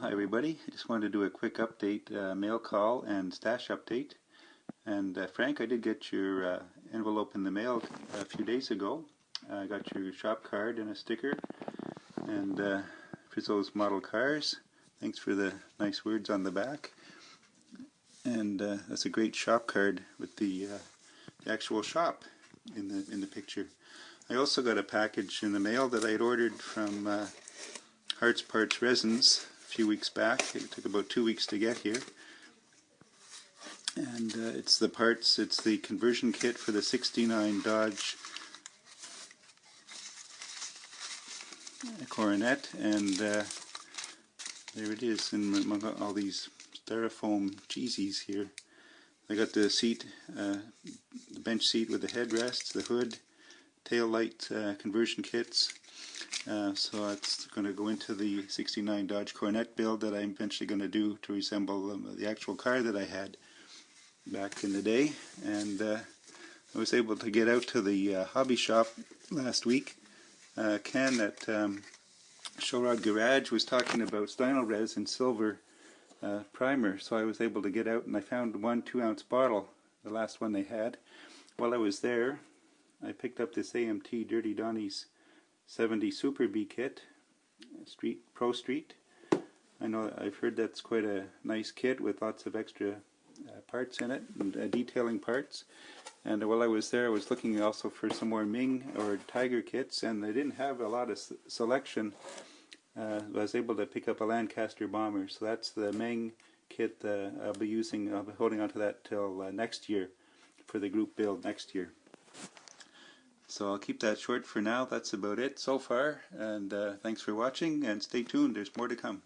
Hi everybody, I just wanted to do a quick update, mail call and stash update. And Frank, I did get your envelope in the mail a few days ago. I got your shop card and a sticker, and Frizzo's model cars. Thanks for the nice words on the back. And that's a great shop card with the actual shop in the picture. I also got a package in the mail that I had ordered from Hearts Parts Resins a few weeks back. It took about 2 weeks to get here. And it's the parts, it's the conversion kit for the 69 Dodge Coronet, and there it is among all these styrofoam cheesies here. I got the seat, the bench seat with the headrests, the hood, tail light conversion kits. So it's going to go into the 69 Dodge Coronet build that I'm eventually going to do to resemble the actual car that I had back in the day. And I was able to get out to the hobby shop last week. Ken at Showrod Garage was talking about Stynylrez and silver primer, so I was able to get out and I found one 2-ounce bottle, the last one they had. While I was there, I picked up this AMT Dirty Donnie's 70 Super B kit, Pro Street. I know I've heard that's quite a nice kit with lots of extra parts in it and detailing parts. And while I was there, I was looking also for some more Ming or Tiger kits, and they didn't have a lot of selection. I was able to pick up a Lancaster bomber, so that's the Ming kit I'll be using. I'll be holding on to that till next year for the group build next year. So I'll keep that short for now. That's about it so far, and thanks for watching, and stay tuned, there's more to come.